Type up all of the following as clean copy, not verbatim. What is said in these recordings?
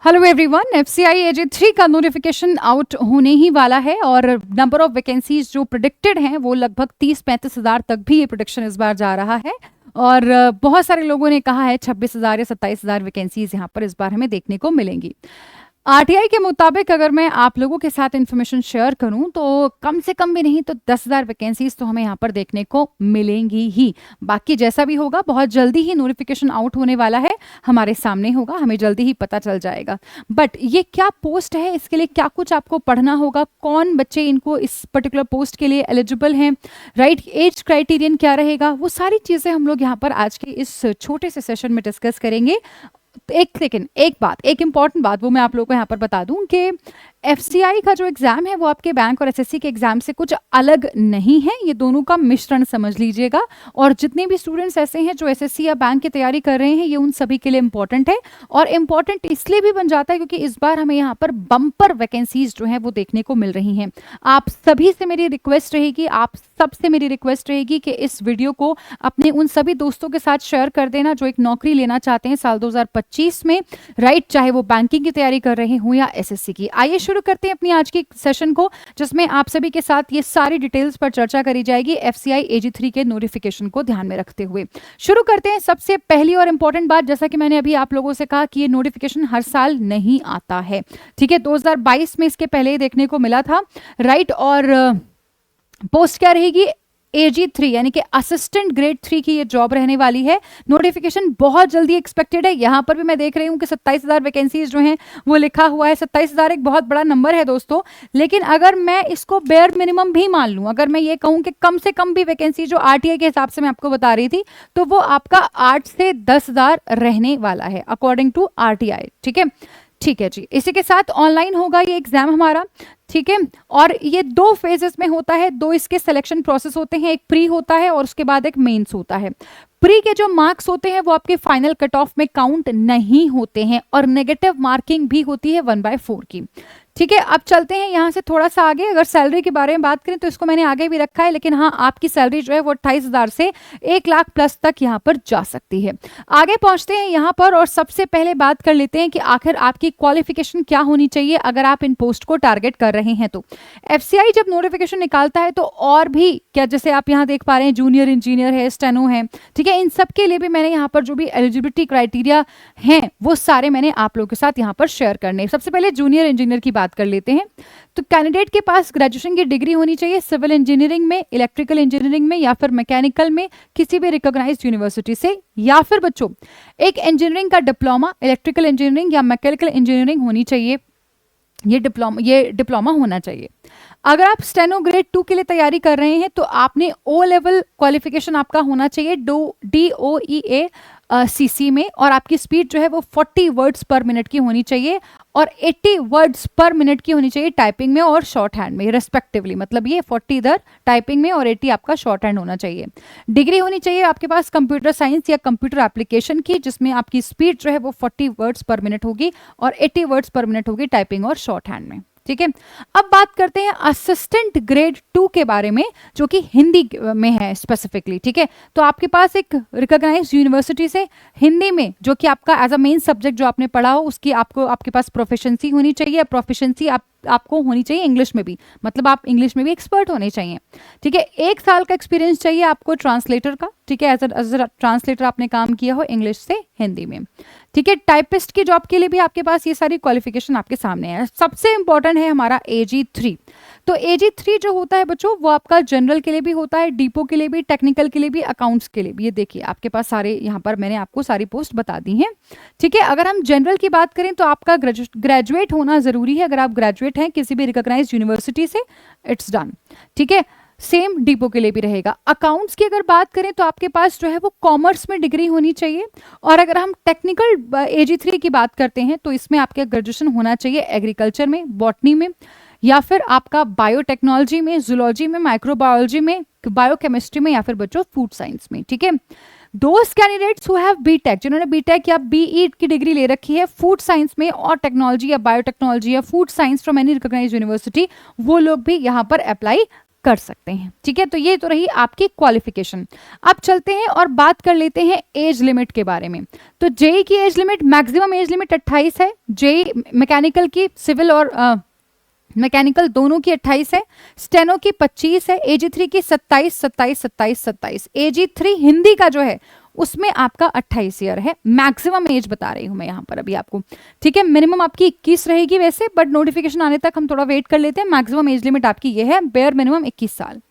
Hello everyone, FCI AG3 का notification out होने ही वाला है और नंबर ऑफ वैकेंसीज जो प्रिडिक्टेड हैं वो लगभग 30-35 हज़ार तक भी ये प्रोडिक्शन इस बार जा रहा है। और बहुत सारे लोगों ने कहा है 26 हज़ार या 27 हज़ार वैकेंसीज यहाँ पर इस बार हमें देखने को मिलेंगी। आरटीआई के मुताबिक अगर मैं आप लोगों के साथ इन्फॉर्मेशन शेयर करूं तो कम से कम भी नहीं तो 10,000 वैकेंसीज तो हमें यहाँ पर देखने को मिलेंगी ही। बाकी जैसा भी होगा बहुत जल्दी ही नोटिफिकेशन आउट होने वाला है, हमारे सामने होगा, हमें जल्दी ही पता चल जाएगा। बट ये क्या पोस्ट है, इसके लिए क्या कुछ आपको पढ़ना होगा, कौन बच्चे इनको इस पर्टिकुलर पोस्ट के लिए एलिजिबल हैं, राइट, एज क्राइटेरियन क्या रहेगा, वो सारी चीज़ें हम लोग यहाँ पर आज के इस छोटे से सेशन में डिस्कस करेंगे। एक सेकेंड, एक इंपॉर्टेंट बात वो मैं आप लोगों को यहाँ पर बता दूं कि एफसीआई का जो एग्जाम है वो आपके बैंक और एसएससी के एग्जाम से कुछ अलग नहीं है, ये दोनों का मिश्रण समझ लीजिएगा। और जितने भी स्टूडेंट्स ऐसे हैं जो एसएससी या बैंक की तैयारी कर रहे हैं ये उन सभी के लिए इंपॉर्टेंट है। और इम्पॉर्टेंट इसलिए भी बन जाता है क्योंकि इस बार हमें यहाँ पर बम्पर वैकेंसीज जो है वो देखने को मिल रही हैं। आप सभी से मेरी रिक्वेस्ट रहेगी, आप सबसे मेरी रिक्वेस्ट रहेगी कि इस वीडियो को अपने उन सभी दोस्तों के साथ शेयर कर देना जो एक नौकरी लेना चाहते हैं साल 2025 में, राइट, चाहे वो बैंकिंग की तैयारी कर रहे हों या एसएससी की। आइए शुरू करते हैं अपनी आज की सेशन को, जिसमें आप सभी के साथ ये सारी डिटेल्स पर चर्चा करी जाएगी एफसीआई AG3 के नोटिफिकेशन को ध्यान में रखते हुए। शुरू करते हैं सबसे पहली और इंपॉर्टेंट बात, जैसा कि मैंने अभी आप लोगों से कहा कि ये नोटिफिकेशन हर साल नहीं आता है, ठीक है। 2022 में इसके पहले ही देखने को मिला था, राइट। और पोस्ट क्या रहेगी, AG3 यानी कि असिस्टेंट ग्रेड 3 की ये जॉब रहने वाली है। नोटिफिकेशन बहुत जल्दी एक्सपेक्टेड है। यहाँ पर भी मैं देख रही हूँ कि 27,000 वैकेंसीज जो हैं वो लिखा हुआ है। 27,000 एक बहुत बड़ा नंबर है दोस्तों, लेकिन अगर मैं इसको बेयर मिनिमम भी मान लूँ, अगर मैं ये कहूँ कि कम से कम भी वैकेंसी जो आरटीआई के हिसाब से मैं आपको बता रही थी, तो वो आपका 8 से 10,000 रहने वाला है अकॉर्डिंग टू आरटीआई, ठीक है। ठीक है जी, इसी के साथ ऑनलाइन होगा ये एग्जाम हमारा, ठीक है। और ये 2 फेजेस में होता है, 2 इसके सिलेक्शन प्रोसेस होते हैं, एक प्री होता है और उसके बाद एक मेंस होता है। प्री के जो मार्क्स होते हैं वो आपके फाइनल कट ऑफ में काउंट नहीं होते हैं और नेगेटिव मार्किंग भी होती है 1/4 की, ठीक है। अब चलते हैं यहाँ से थोड़ा सा आगे। अगर सैलरी के बारे में बात करें तो इसको मैंने आगे भी रखा है, लेकिन हाँ आपकी सैलरी जो है वो 28,000 से 1 लाख प्लस तक यहाँ पर जा सकती है। आगे पहुंचते हैं यहाँ पर और सबसे पहले बात कर लेते हैं कि आखिर आपकी क्वालिफिकेशन क्या होनी चाहिए अगर आप इन पोस्ट को टारगेट कर रहे हैं। तो एफसीआई जब नोटिफिकेशन निकालता है तो और भी क्या, जैसे आप यहाँ देख पा रहे हैं जूनियर इंजीनियर है, स्टेनो है, ठीक है, इन सब के लिए भी मैंने यहाँ पर जो भी एलिजिबिलिटी क्राइटेरिया हैं वो सारे मैंने आप लोगों के साथ यहाँ पर शेयर करने। सबसे पहले जूनियर इंजीनियर की बात कर लेते हैं। तो कैंडिडेट के पास ग्रेजुएशन की डिग्री होनी चाहिए सिविल इंजीनियरिंग में, इलेक्ट्रिकल इंजीनियरिंग में या फिर मैकेनिकल में किसी भी रिकॉग्नाइज्ड यूनिवर्सिटी से, या फिर बच्चों एक इंजीनियरिंग का डिप्लोमा इलेक्ट्रिकल इंजीनियरिंग या मैकेनिकल इंजीनियरिंग होनी चाहिए। ये डिप्लोमा होना चाहिए। अगर आप स्टेनो ग्रेड 2 के लिए तैयारी कर रहे हैं तो आपने O लेवल क्वालिफिकेशन आपका होना चाहिए DOEA CC में, और आपकी स्पीड जो है वो 40 वर्ड्स पर मिनट की होनी चाहिए और 80 वर्ड्स पर मिनट की होनी चाहिए टाइपिंग में और शॉर्ट हैंड में रेस्पेक्टिवली। मतलब ये 40 इधर टाइपिंग में और 80 आपका शॉर्ट हैंड होना चाहिए। डिग्री होनी चाहिए आपके पास कंप्यूटर साइंस या कंप्यूटर एप्लीकेशन की, जिसमें आपकी स्पीड जो है वो 40 वर्ड्स पर मिनट होगी और 80 वर्ड्स पर मिनट होगी टाइपिंग और शॉर्ट हैंड में, ठीक है। अब बात करते हैं असिस्टेंट ग्रेड 2 के बारे में जो कि हिंदी में है स्पेसिफिकली, ठीक है। तो आपके पास एक रिकॉग्नाइज्ड यूनिवर्सिटी से हिंदी में जो कि आपका एज अ मेन सब्जेक्ट जो आपने पढ़ा हो उसकी आपके पास प्रोफिशिएंसी होनी चाहिए। प्रोफिशिएंसी आपको होनी चाहिए इंग्लिश में भी, मतलब आप इंग्लिश में भी एक्सपर्ट होने चाहिए, ठीक है। 1 साल का एक्सपीरियंस चाहिए आपको ट्रांसलेटर का, ठीक है, एज अ ट्रांसलेटर आपने काम किया हो इंग्लिश से हिंदी में, ठीक है। टाइपिस्ट की जॉब के लिए भी आपके पास ये सारी क्वालिफिकेशन आपके सामने है। सबसे इंपॉर्टेंट है हमारा AG3। तो AG3 जो होता है बच्चों वो आपका जनरल के लिए भी होता है, डिपो के लिए भी, टेक्निकल के लिए भी, अकाउंट्स के लिए भी। ये देखिए आपके पास सारे यहाँ पर मैंने आपको सारी पोस्ट बता दी हैं, ठीक है। अगर हम जनरल की बात करें तो आपका ग्रेजुएट होना जरूरी है। अगर आप ग्रेजुएट हैं किसी भी रिकॉग्नाइज्ड यूनिवर्सिटी से, इट्स डन, ठीक है। सेम डिपो के लिए भी रहेगा। अकाउंट्स की अगर बात करें तो आपके पास जो है वो कॉमर्स में डिग्री होनी चाहिए। और अगर हम टेक्निकल AG3 की बात करते हैं तो इसमें आपका ग्रेजुएशन होना चाहिए एग्रीकल्चर में, बॉटनी में, या फिर आपका बायोटेक्नोलॉजी में, जूलॉजी में, माइक्रोबायोलॉजी में, बायोकेमिस्ट्री में, या फिर बच्चों फूड साइंस में, ठीक है। दोस्त कैंडिडेट्स हु हैव बीटेक, जिन्होंने बीटेक या BE की डिग्री ले रखी है फूड साइंस में और टेक्नोलॉजी या बायोटेक्नोलॉजी या food science from any recognised university, वो लोग भी यहाँ पर अप्लाई कर सकते हैं। ठीक है, तो ये तो रही आपकी क्वालिफिकेशन। अब चलते हैं और बात कर लेते हैं एज लिमिट के बारे में। तो जेई की age limit, maximum age limit 28 है। जेई मैकेनिकल की, सिविल और मैकेनिकल दोनों की 28 है। स्टेनो की 25 है। AG3 की 27, 27, 27, 27। AG3 हिंदी का जो है उसमें आपका 28 ईयर है। मैक्सिमम एज बता रही हूं मैं यहाँ पर अभी आपको। ठीक है, मिनिमम आपकी 21 रहेगी वैसे, बट नोटिफिकेशन आने तक हम थोड़ा वेट कर लेते हैं। मैक्सिमम एज लिमिट आपकी ये है, बेयर मिनिमम 21 साल।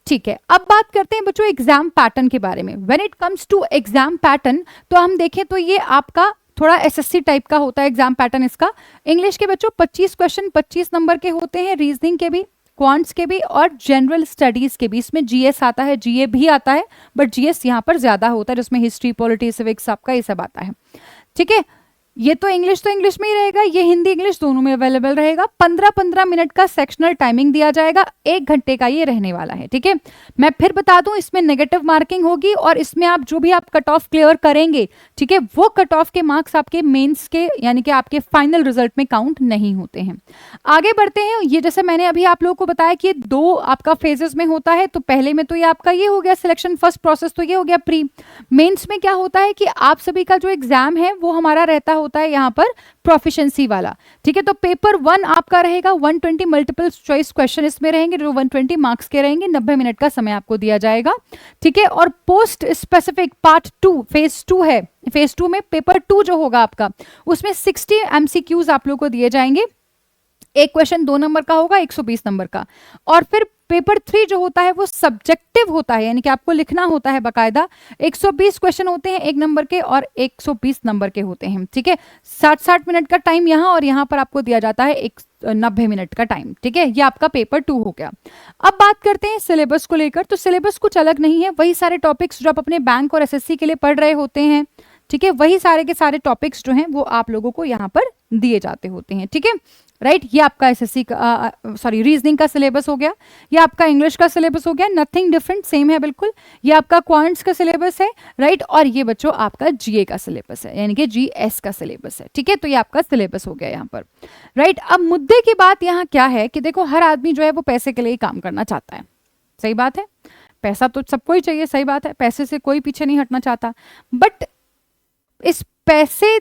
ठीक है, अब बात करते हैं बच्चों एग्जाम पैटर्न के बारे में। When it comes to exam pattern, तो हम देखें तो ये आपका थोड़ा एसएससी टाइप का होता है एग्जाम पैटर्न इसका। इंग्लिश के बच्चों 25 क्वेश्चन 25 नंबर के होते हैं, रीजनिंग के भी, क्वांट्स के भी और जनरल स्टडीज के भी। इसमें जीएस आता है, जीए भी आता है, बट जीएस यहाँ पर ज्यादा होता है, जिसमें हिस्ट्री, पॉलिटी, सिविक्स आपका ये सब आता है। ठीक है, ये तो इंग्लिश में ही रहेगा, ये हिंदी इंग्लिश दोनों में अवेलेबल रहेगा। 15-15 मिनट का सेक्शनल टाइमिंग दिया जाएगा, 1 घंटे का ये रहने वाला है। ठीक है, मैं फिर बता दूं, इसमें नेगेटिव मार्किंग होगी और इसमें आप जो भी आप कट ऑफ क्लियर करेंगे, ठीक है, वो कट ऑफ के मार्क्स आपके मेंस के यानी कि आपके फाइनल रिजल्ट में काउंट नहीं होते हैं। आगे बढ़ते हैं। ये जैसे मैंने अभी आप लोगों को बताया कि 2 आपका फेजेस में होता है। तो पहले में तो ये आपका ये हो गया सिलेक्शन, फर्स्ट प्रोसेस तो ये हो गया प्री। मेंस में क्या होता है कि आप सभी का जो एग्जाम है वो हमारा रहता होता है यहाँ पर प्रोफिशिएंसी वाला। ठीक है, तो पेपर 1 आपका रहेगा 120 मल्टीपल चॉइस क्वेश्चन इसमें रहेंगे, जो 120 मार्क्स के रहेंगे। 90 मिनट का समय आपको दिया जाएगा। ठीक है, और पोस्ट स्पेसिफिक पार्ट 2 फेज 2 है। फेज 2 में पेपर 2 जो होगा आपका, उसमें 60 एमसीक्यूज आप लोग को दिए जाएंगे। एक क्वेश्चन 2 नंबर का होगा, 120 नंबर का। और फिर पेपर 3 जो होता है वो सब्जेक्टिव होता है, यानी कि आपको लिखना होता है बकायदा। 120 क्वेश्चन होते हैं 1 नंबर के और 120 नंबर के होते हैं। ठीक है, 60-60 मिनट का टाइम यहाँ, और यहाँ पर आपको दिया जाता है 90 मिनट का टाइम। ठीक है, ये आपका पेपर 2 हो गया। अब बात करते हैं सिलेबस को लेकर। तो सिलेबस कुछ अलग नहीं है, वही सारे टॉपिक्स जो आप अपने बैंक और एसएससी के लिए पढ़ रहे होते हैं। ठीक है, वही सारे के सारे टॉपिक्स जो हैं वो आप लोगों को यहाँ पर दिए जाते होते हैं। ठीक है, राइट, ये आपका एसएससी का रीजनिंग का सिलेबस हो गया, ये आपका इंग्लिश का सिलेबस हो गया, नथिंग डिफरेंट, सेम है बिल्कुल। ये आपका क्वांट्स का सिलेबस है, राइट, और ये बच्चों आपका जीए का सिलेबस है, यानी कि जीएस का सिलेबस है। ठीक है, तो ये आपका सिलेबस हो गया यहाँ पर, राइट। अब मुद्दे की बात यहाँ क्या है कि देखो, हर आदमी जो है वो पैसे के लिए ही काम करना चाहता है। सही बात है, पैसा तो सबको ही चाहिए, सही बात है, पैसे से कोई पीछे नहीं हटना चाहता। बट इस पैसे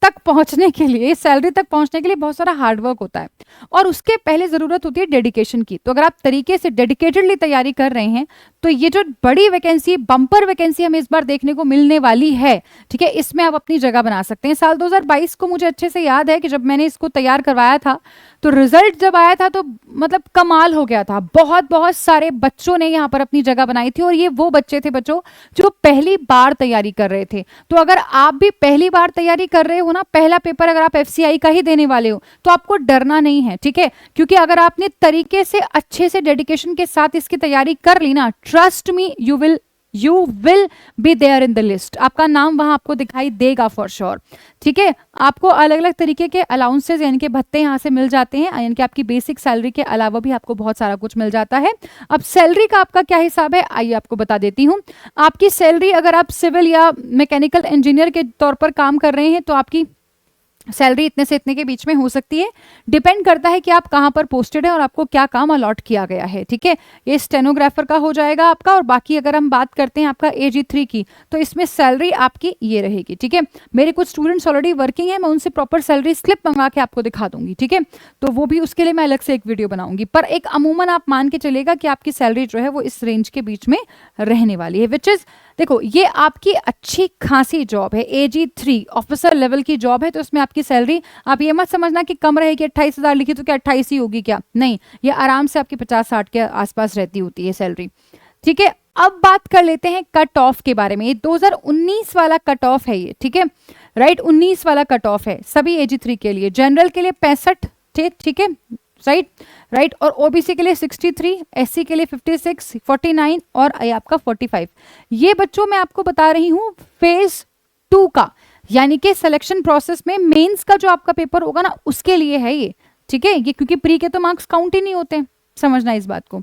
तक पहुंचने के लिए, सैलरी तक पहुंचने के लिए बहुत सारा हार्डवर्क होता है, और उसके पहले जरूरत होती है डेडिकेशन की। तो अगर आप तरीके से डेडिकेटेडली तैयारी कर रहे हैं, तो ये जो बड़ी वैकेंसी, बम्पर वैकेंसी हमें इस बार देखने को मिलने वाली है, ठीक है, इसमें आप अपनी जगह बना सकते हैं। साल 2022 को मुझे अच्छे से याद है कि जब मैंने इसको तैयार करवाया था, तो रिजल्ट जब आया था तो मतलब कमाल हो गया था। बहुत बहुत सारे बच्चों ने यहाँ पर अपनी जगह बनाई थी, और ये वो बच्चे थे बच्चों जो पहली बार तैयारी कर रहे थे। तो अगर आप भी पहली बार तैयारी कर रहे हो ना, पहला पेपर अगर आप एफसीआई का ही देने वाले हो, तो आपको डरना नहीं है। ठीक है, क्योंकि अगर आपने तरीके से अच्छे से डेडिकेशन के साथ इसकी तैयारी कर ली ना, trust me, you will be there in the list. आपका नाम वहां आपको दिखाई देगा फॉर श्योर। ठीक है, आपको अलग अलग तरीके के अलाउंसेस यानी कि भत्ते यहाँ से मिल जाते हैं, यानी कि आपकी बेसिक सैलरी के अलावा भी आपको बहुत सारा कुछ मिल जाता है। अब सैलरी का आपका क्या हिसाब है, आइए आपको बता देती हूँ। आपकी सैलरी, अगर आप सिविल या मैकेनिकल इंजीनियर के तौर पर काम कर रहे हैं, तो आपकी सैलरी इतने से इतने के बीच में हो सकती है। डिपेंड करता है कि आप कहाँ पर पोस्टेड है और आपको क्या काम अलॉट किया गया है। ठीक है, ये स्टेनोग्राफर का हो जाएगा आपका। और बाकी अगर हम बात करते हैं आपका AG3 की, तो इसमें सैलरी आपकी ये रहेगी। ठीक है, मेरे कुछ स्टूडेंट्स ऑलरेडी वर्किंग है, मैं उनसे प्रॉपर सैलरी स्लिप मंगा के आपको दिखा दूंगी। ठीक है, तो वो भी, उसके लिए मैं अलग से एक वीडियो बनाऊंगी। पर एक अमूमन आप मान के चलेगा कि आपकी सैलरी जो है वो इस रेंज के बीच में रहने वाली है, विच इज, देखो, ये आपकी अच्छी खासी जॉब है। AG3 ऑफिसर लेवल की जॉब है, तो इसमें आपकी सैलरी, आप ये मत समझना कि कम रहेगी। 28,000 लिखी तो क्या 28 ही होगी क्या, नहीं, ये आराम से आपकी 50-60 के आसपास रहती होती है सैलरी। ठीक है, अब बात कर लेते हैं कट ऑफ के बारे में। ये 2019 वाला कट ऑफ है ये। ठीक है, राइट, 19 वाला कट ऑफ है सभी AG3 के लिए। जनरल के लिए 65 थे, ठीक है, राइट, और ओबीसी के लिए 63, एससी के लिए 56, 49 और आपका 45। ये बच्चों मैं आपको बता रही हूँ फेज 2 का, यानी कि सिलेक्शन प्रोसेस में मेंस का जो आपका पेपर होगा ना, उसके लिए है ये। ठीक है, ये क्योंकि प्री के तो मार्क्स काउंट ही नहीं होते, समझना इस बात को,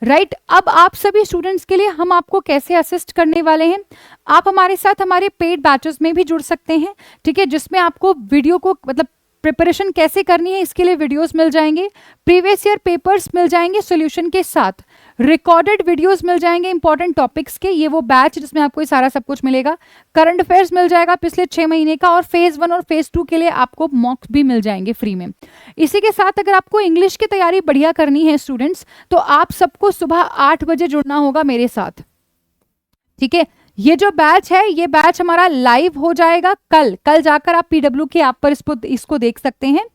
राइट। अब आप सभी स्टूडेंट्स के लिए हम आपको कैसे असिस्ट करने वाले हैं, आप हमारे साथ हमारे पेड बैचेस में भी जुड़ सकते हैं। ठीक है, जिसमें आपको वीडियो को मतलब प्रिपरेशन कैसे करनी है इसके लिए वीडियोस मिल जाएंगे, प्रीवियस ईयर पेपर्स मिल जाएंगे सॉल्यूशन के साथ, रिकॉर्डेड वीडियोस मिल जाएंगे इंपॉर्टेंट टॉपिक्स के, ये वो बैच जिसमें आपको ये सारा सब कुछ मिलेगा, करंट अफेयर्स मिल जाएगा पिछले 6 महीने का, और फेज 1 और फेज 2 के लिए आपको मॉक्स भी मिल जाएंगे फ्री में। इसी के साथ अगर आपको इंग्लिश की तैयारी बढ़िया करनी है स्टूडेंट्स, तो आप सबको सुबह 8 बजे जुड़ना होगा मेरे साथ, ठीक है। ये जो बैच है, ये बैच हमारा लाइव हो जाएगा कल जाकर आप PW के ऐप पर इसको देख सकते हैं,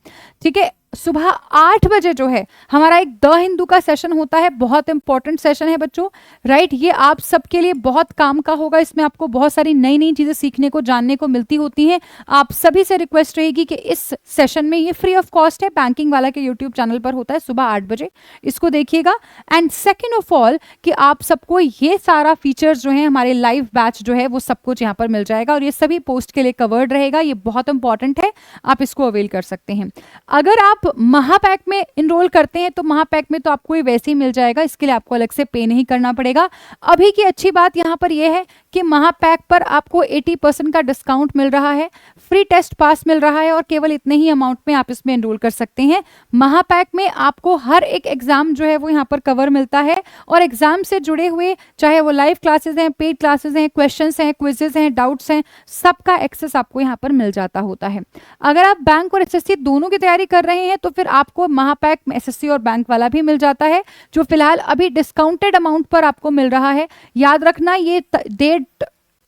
ठीक है। सुबह 8 बजे जो है हमारा एक द हिंदू का सेशन होता है, बहुत इंपॉर्टेंट सेशन है बच्चों, राइट। ये आप सबके लिए बहुत काम का होगा, इसमें आपको बहुत सारी नई नई चीजें सीखने को जानने को मिलती होती हैं। आप सभी से रिक्वेस्ट रहेगी कि इस सेशन में, ये फ्री ऑफ कॉस्ट है, बैंकिंग वाला के यूट्यूब चैनल पर होता है, सुबह 8 बजे इसको देखिएगा। एंड सेकेंड ऑफ ऑल कि आप सबको ये सारा फीचर्स जो है हमारे लाइव बैच जो है वो सब कुछ यहाँ पर मिल जाएगा, और ये सभी पोस्ट के लिए कवर्ड रहेगा, ये बहुत इंपॉर्टेंट है, आप इसको अवेल कर सकते हैं। अगर आप महापैक में इनरोल करते हैं तो महापैक में तो आपको ये वैसे ही मिल जाएगा, इसके लिए आपको अलग से पे नहीं करना पड़ेगा। अभी की अच्छी बात यहाँ पर यह है कि महापैक पर आपको 80% का डिस्काउंट मिल रहा है, फ्री टेस्ट पास मिल रहा है, और केवल इतने ही अमाउंट में आप इसमें इनरोल कर सकते हैं। महापैक में आपको हर एक एग्जाम जो है वो यहाँ पर कवर मिलता है, और एग्जाम से जुड़े हुए चाहे वो लाइव क्लासेस हैं, पेड क्लासेस हैं, क्वेश्चंस हैं, क्विजेस हैं, डाउट्स हैं, सबका एक्सेस आपको यहाँ पर मिल जाता होता है। अगर आप बैंक और SSC दोनों की तैयारी कर रहे हैं तो फिर आपको महापैक में SSC और बैंक वाला भी मिल जाता है, जो फिलहाल अभी डिस्काउंटेड अमाउंट पर आपको मिल रहा है। याद रखना ये डेट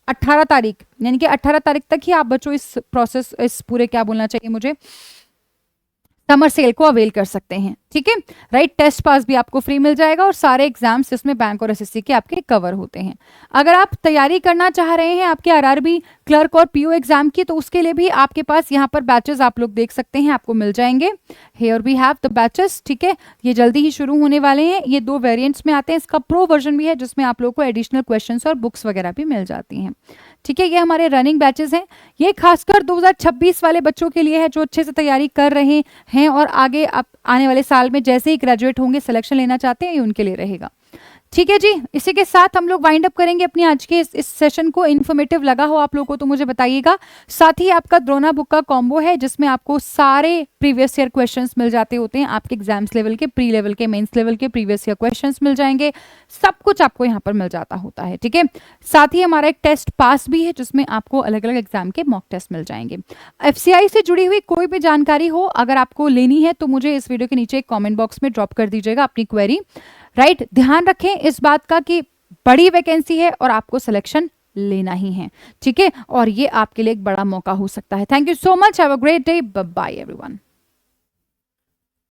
18 तारीख, यानी कि 18 तारीख तक ही आप बच्चों इस प्रोसेस, इस पूरे क्या बोलना चाहिए मुझे, समर सेल को अवेल कर सकते हैं, ठीक है, राइट। टेस्ट पास भी आपको फ्री मिल जाएगा, और सारे एग्जाम्स इसमें बैंक और SSC के आपके कवर होते हैं। अगर आप तैयारी करना चाह रहे हैं आपके RRB क्लर्क और PO एग्जाम की, तो उसके लिए भी आपके पास यहाँ पर बैचेस आप लोग देख सकते हैं, आपको मिल जाएंगे। Here we have the batches, ठीक है, ये जल्दी ही शुरू होने वाले हैं। ये 2 वेरिएंट्स में आते हैं, इसका प्रो वर्जन भी है जिसमें आप लोग को एडिशनल क्वेश्चंस और बुक्स वगैरह भी मिल जाती हैं, ठीक है। ये हमारे रनिंग बैचेस हैं, ये खासकर 2026 वाले बच्चों के लिए है जो अच्छे से तैयारी कर रहे हैं और आगे आप आने वाले साल में जैसे ही ग्रेजुएट होंगे सिलेक्शन लेना चाहते हैं, ये उनके लिए रहेगा, ठीक है जी। इसी के साथ हम लोग वाइंड अप करेंगे अपनी आज के इस सेशन को। इन्फॉर्मेटिव लगा हो आप लोगों को तो मुझे बताइएगा। साथ ही आपका द्रोणा बुक का कॉम्बो है जिसमें आपको सारे प्रीवियस ईयर क्वेश्चंस मिल जाते होते हैं, आपके एग्जाम्स लेवल के, प्री लेवल के, मेंस लेवल के प्रीवियस ईयर क्वेश्चंस मिल जाएंगे, सब कुछ आपको यहाँ पर मिल जाता होता है, ठीक है। साथ ही हमारा एक टेस्ट पास भी है जिसमें आपको अलग अलग एग्जाम के मॉक टेस्ट मिल जाएंगे। FCI से जुड़ी हुई कोई भी जानकारी हो अगर आपको लेनी है तो मुझे इस वीडियो के नीचे एक कॉमेंट बॉक्स में ड्रॉप कर दीजिएगा अपनी क्वेरी, राइट। ध्यान रखें इस बात का कि बड़ी वैकेंसी है और आपको सिलेक्शन लेना ही है, ठीक है, और ये आपके लिए एक बड़ा मौका हो सकता है। Thank you so much, have a great day, bye bye everyone.